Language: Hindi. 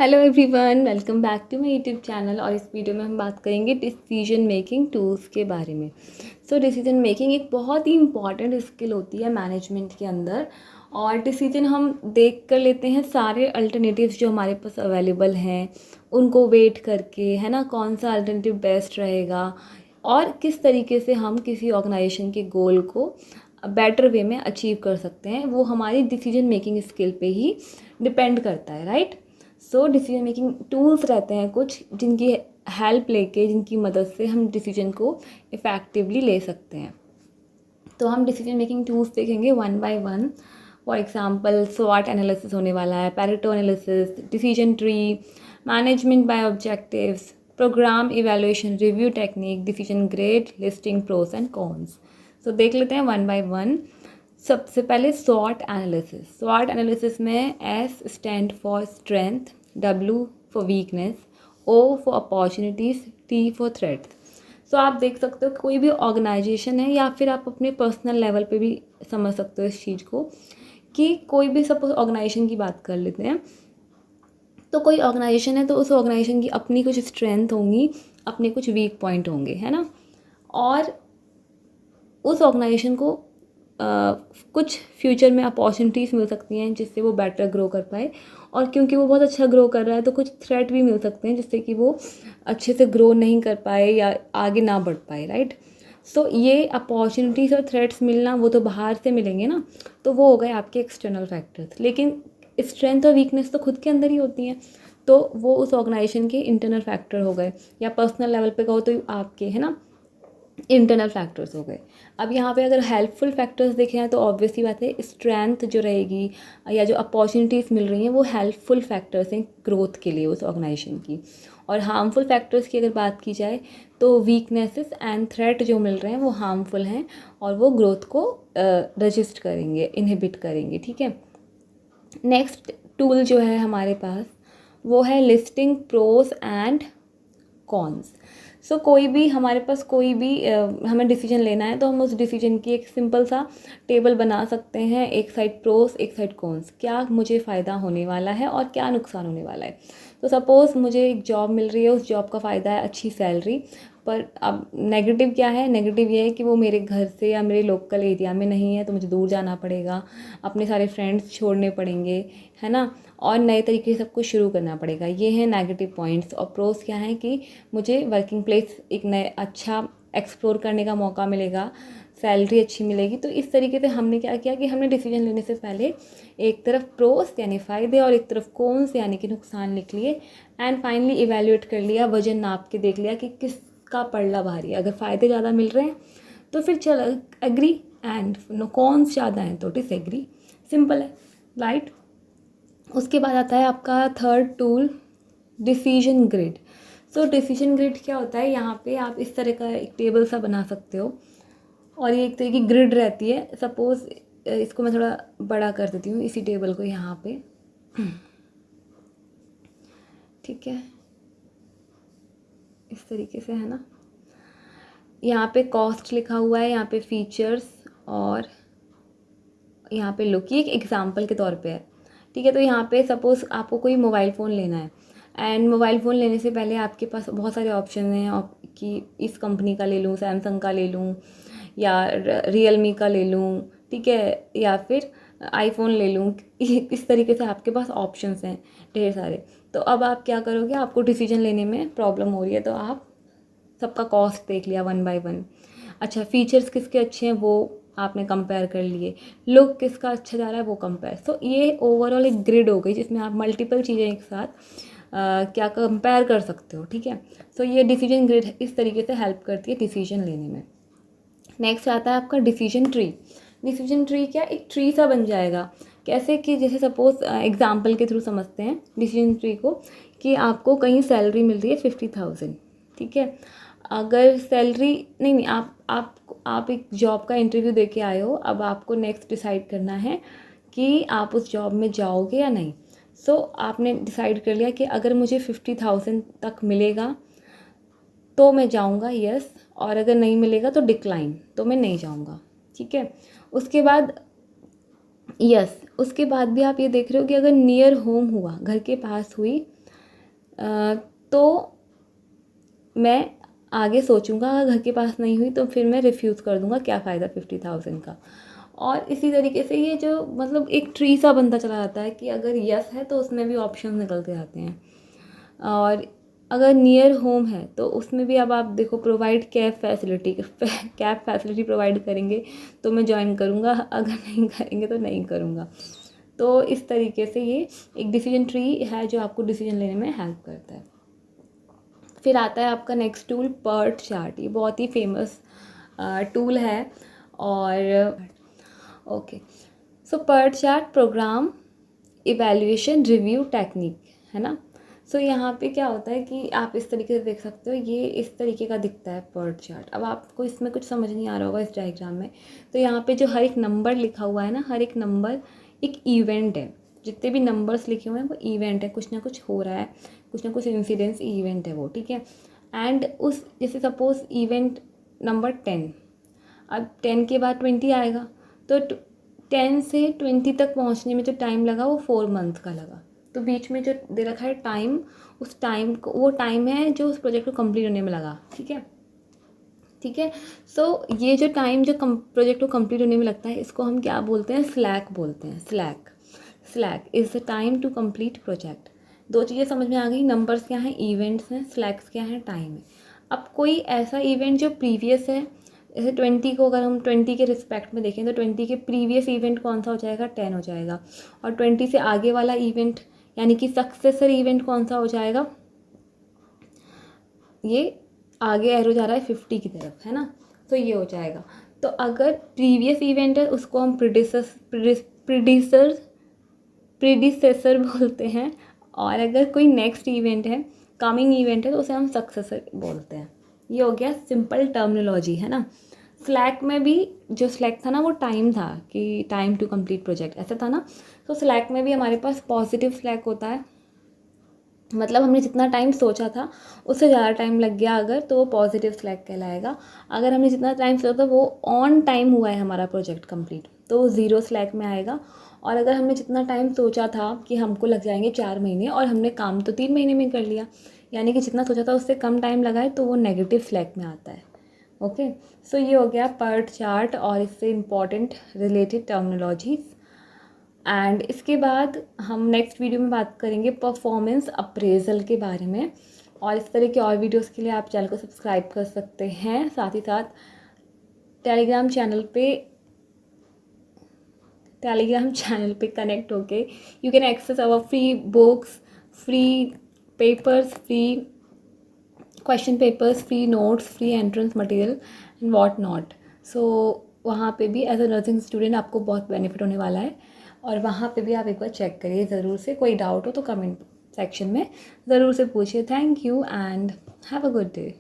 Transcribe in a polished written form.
Hello everyone, welcome back to my YouTube channel. और इस वीडियो में हम बात करेंगे डिसीजन मेकिंग टूल्स के बारे में। डिसीजन मेकिंग एक बहुत ही इंपॉर्टेंट स्किल होती है मैनेजमेंट के अंदर। और डिसीजन हम देख कर लेते हैं सारे अल्टरनेटिव्स जो हमारे पास अवेलेबल हैं, उनको वेट करके, है ना, कौन सा अल्टरनेटिव बेस्ट रहेगा और किस तरीके से हम किसी ऑर्गेनाइजेशन के गोल को बेटर वे में अचीव कर सकते हैं, वो हमारी डिसीजन मेकिंग स्किल पे ही डिपेंड करता है, राइट। डिसीजन मेकिंग टूल्स रहते हैं कुछ, जिनकी हेल्प लेके, जिनकी मदद से हम डिसीजन को इफ़ेक्टिवली ले सकते हैं। तो हम डिसीजन मेकिंग टूल्स देखेंगे one by one. For example स्वॉट एनालिसिस होने वाला है, Pareto analysis, decision tree, management by objectives, programme evaluation review technique, decision grade, listing pros and cons. देख लेते हैं वन बाय वन। सबसे पहले स्वॉट एनालिसिस। स्वॉट एनालिसिस में S stand for strength, W for weakness, O for opportunities, T for threats. आप देख सकते हो कोई भी ऑर्गेनाइजेशन है, या फिर आप अपने पर्सनल लेवल पे भी समझ सकते हो इस चीज़ को, कि कोई भी सपोज ऑर्गेनाइजेशन की बात कर लेते हैं। तो कोई ऑर्गेनाइजेशन है तो उस ऑर्गेनाइजेशन की अपनी कुछ स्ट्रेंथ होंगी, अपने कुछ वीक पॉइंट होंगे, है ना। और उस ऑर्गेनाइजेशन को कुछ फ्यूचर में अपॉर्चुनिटीज़ मिल सकती हैं जिससे वो बेटर ग्रो कर पाए। और क्योंकि वो बहुत अच्छा ग्रो कर रहा है तो कुछ थ्रेट भी मिल सकते हैं जिससे कि वो अच्छे से ग्रो नहीं कर पाए या आगे ना बढ़ पाए, राइट। ये अपॉर्चुनिटीज़ और थ्रेट्स मिलना वो तो बाहर से मिलेंगे ना, तो वो हो गए आपके एक्सटर्नल फैक्टर्स। लेकिन स्ट्रेंथ और वीकनेस तो खुद के अंदर ही होती हैं, तो वो उस ऑर्गेनाइजेशन के इंटरनल फैक्टर हो गए, या पर्सनल लेवल पे कहो तो आपके, है ना, इंटरनल फैक्टर्स हो गए। अब यहाँ पे अगर हेल्पफुल फैक्टर्स देखें हैं तो ऑब्वियस ही बात है, स्ट्रेंथ जो रहेगी या जो अपॉर्चुनिटीज़ मिल रही हैं वो हेल्पफुल फैक्टर्स हैं ग्रोथ के लिए उस ऑर्गेनाइजेशन की। और हार्मफुल फैक्टर्स की अगर बात की जाए तो वीकनेसेस एंड थ्रेट जो मिल रहे हैं वो हार्मफुल हैं और वो ग्रोथ को रजिस्ट करेंगे, इनहिबिट करेंगे, ठीक है। नेक्स्ट टूल जो है हमारे पास वो है लिस्टिंग प्रोस एंड कॉन्स। कोई भी हमारे पास कोई भी हमें डिसीजन लेना है तो हम उस डिसीजन की एक सिंपल सा टेबल बना सकते हैं, एक साइड प्रोस एक साइड कॉन्स, क्या मुझे फ़ायदा होने वाला है और क्या नुकसान होने वाला है। सपोज़ मुझे एक जॉब मिल रही है, उस जॉब का फ़ायदा है अच्छी सैलरी, पर अब नेगेटिव क्या है, नेगेटिव ये है कि वो मेरे घर से या मेरे लोकल एरिया में नहीं है, तो मुझे दूर जाना पड़ेगा, अपने सारे फ्रेंड्स छोड़ने पड़ेंगे, है ना, और नए तरीके से सब कुछ शुरू करना पड़ेगा। ये है नेगेटिव पॉइंट्स। और प्रोस क्या है कि मुझे वर्किंग प्लेस एक नए अच्छा एक्सप्लोर करने का मौका मिलेगा, सैलरी अच्छी मिलेगी। तो इस तरीके से हमने क्या किया कि हमने डिसीजन लेने से पहले एक तरफ प्रोस यानी फ़ायदे और एक तरफ कॉन्स यानी कि नुकसान लिख लिए, एंड फाइनली इवैल्यूएट कर लिया, वजन नाप के देख लिया कि किसका पलड़ा भारी है। अगर फ़ायदे ज़्यादा मिल रहे हैं तो फिर चलो एग्री, एंड कॉन्स ज़्यादा हैं तो डिसएग्री। सिंपल है, राइट। उसके बाद आता है आपका third tool, decision grid. Decision grid क्या होता है, यहाँ पे आप इस तरह का एक टेबल सा बना सकते हो, और ये एक तरह की ग्रिड रहती है। सपोज़ इसको मैं थोड़ा बड़ा कर देती हूँ, इसी टेबल को यहाँ पे, ठीक है, इस तरीके से, है ना। यहाँ पे कॉस्ट लिखा हुआ है, यहाँ पे फीचर्स, और यहाँ पे लुक, ये एक एग्जाम्पल के तौर पे है, ठीक है। तो यहाँ पे सपोज़ आपको कोई मोबाइल फ़ोन लेना है, एंड मोबाइल फ़ोन लेने से पहले आपके पास बहुत सारे ऑप्शन हैं कि इस कंपनी का ले लूँ, सैमसंग का ले लूँ, या रियलमी का ले लूँ, ठीक है, या फिर आईफोन ले लूँ। इस तरीके से आपके पास ऑप्शंस हैं ढेर सारे। तो अब आप क्या करोगे, आपको डिसीजन लेने में प्रॉब्लम हो रही है, तो आप सबका कॉस्ट देख लिया वन बाय वन। अच्छा, फीचर्स किसके अच्छे हैं वो आपने कंपेयर कर लिए, लुक किसका अच्छा जा रहा है वो कंपेयर। ये ओवरऑल एक ग्रिड हो गई जिसमें आप मल्टीपल चीज़ें एक साथ क्या कंपेयर कर सकते हो, ठीक है। ये डिसीजन ग्रिड इस तरीके से हेल्प करती है डिसीजन लेने में। नेक्स्ट आता है आपका डिसीजन ट्री। डिसीजन ट्री क्या, एक ट्री सा बन जाएगा। कैसे कि जैसे सपोज एग्जाम्पल के थ्रू समझते हैं डिसीजन ट्री को, कि आपको कहीं सैलरी मिल रही है 50,000, ठीक है। अगर सैलरी नहीं, आप एक जॉब का इंटरव्यू दे के आए हो, अब आपको नेक्स्ट डिसाइड करना है कि आप उस जॉब में जाओगे या नहीं। आपने डिसाइड कर लिया कि अगर मुझे 50,000 तक मिलेगा तो मैं जाऊंगा, यस, और अगर नहीं मिलेगा तो डिक्लाइन, तो मैं नहीं जाऊंगा, ठीक है। उसके बाद यस, उसके बाद भी आप ये देख रहे हो कि अगर नियर होम हुआ, घर के पास हुई, तो मैं आगे सोचूंगा, अगर घर के पास नहीं हुई तो फिर मैं रिफ्यूज़ कर दूंगा, क्या फ़ायदा 50,000 का। और इसी तरीके से ये जो मतलब एक ट्री सा बनता चला जाता है कि अगर यस है तो उसमें भी ऑप्शन निकलते आते हैं। और अगर नियर होम है तो उसमें भी अब आप देखो प्रोवाइड कैब फैसिलिटी प्रोवाइड करेंगे तो मैं ज्वाइन करूँगा, अगर नहीं करेंगे तो नहीं करूँगा। तो इस तरीके से ये एक डिसीजन ट्री है जो आपको डिसीजन लेने में हेल्प करता है। फिर आता है आपका नेक्स्ट टूल पर्ट चार्ट। ये बहुत ही फेमस टूल है। और okay, so PERT chart programme evaluation review technique है ना। सो यहाँ पे क्या होता है कि आप इस तरीके से देख सकते हो, ये इस तरीके का दिखता है पर्ट चार्ट। अब आपको इसमें कुछ समझ नहीं आ रहा होगा इस डायग्राम में, तो यहाँ पे जो हर एक नंबर लिखा हुआ है ना, हर एक नंबर एक इवेंट है। जितने भी नंबर्स लिखे हुए हैं वो इवेंट है, कुछ ना कुछ हो रहा है, कुछ ना कुछ इंसिडेंस इवेंट है वो, ठीक है। एंड उस जैसे सपोज इवेंट नंबर 10, अब 10 के बाद 20 आएगा, तो 10 से 20 तक पहुंचने में जो टाइम लगा वो 4 मंथ का लगा। तो बीच में जो दे रखा है टाइम, उस टाइम को, वो टाइम है जो उस प्रोजेक्ट को कंप्लीट होने में लगा, ठीक है। ठीक है, सो ये जो टाइम जो प्रोजेक्ट को कंप्लीट होने में लगता है, इसको हम क्या बोलते हैं, स्लैक बोलते हैं। Slack is the time to complete project. दो चीज़ें समझ में आ गई, नंबर्स क्या हैं, इवेंट्स हैं, स्लैक्स क्या हैं, टाइम है। अब कोई ऐसा इवेंट जो प्रीवियस है, जैसे 20 को अगर हम 20 के रिस्पेक्ट में देखें तो 20 के प्रीवियस इवेंट कौन सा हो जाएगा, 10 हो जाएगा। और 20 से आगे वाला इवेंट यानी कि सक्सेसर इवेंट कौन सा हो जाएगा, ये आगे एरो जा रहा है 50 की तरफ, है ना, तो ये हो जाएगा। तो अगर प्रीवियस इवेंट है उसको हम प्रीडिसेसर बोलते हैं, और अगर कोई नेक्स्ट इवेंट है, कमिंग इवेंट है, तो उसे हम सक्सेसर बोलते हैं। ये हो गया सिंपल टर्मिनोलॉजी, है ना। स्लैक में भी जो स्लैक था ना वो टाइम था, कि टाइम टू कंप्लीट प्रोजेक्ट ऐसा था ना। तो स्लैक में भी हमारे पास पॉजिटिव स्लैक होता है, मतलब हमने जितना टाइम सोचा था उससे ज़्यादा टाइम लग गया अगर, तो वो पॉजिटिव स्लैक कहलाएगा। अगर हमने जितना टाइम सोचा था वो ऑन टाइम हुआ है हमारा प्रोजेक्ट कंप्लीट, तो वो ज़ीरो स्लैक में आएगा। और अगर हमने जितना टाइम सोचा था कि हमको लग जाएंगे 4 महीने और हमने काम तो 3 महीने में कर लिया, यानी कि जितना सोचा था उससे कम टाइम लगा है, तो वो नेगेटिव स्लैक में आता है। ओके, सो ये हो गया पर्ट चार्ट और इससे इम्पॉर्टेंट रिलेटेड टर्मिनोलॉजीज़। एंड इसके बाद हम नेक्स्ट वीडियो में बात करेंगे परफॉर्मेंस अप्रेजल के बारे में। और इस तरह के और वीडियोस के लिए आप चैनल को सब्सक्राइब कर सकते हैं। साथ ही साथ टेलीग्राम चैनल पे कनेक्ट होके you can access our free books, free papers, free question papers, free notes, free entrance material and what not. So वहाँ पे भी एज अ नर्सिंग स्टूडेंट आपको बहुत बेनिफिट होने वाला है, और वहाँ पे भी आप एक बार चेक करिए ज़रूर से। कोई डाउट हो तो कमेंट सेक्शन में ज़रूर से पूछिए। Thank you and have a good day.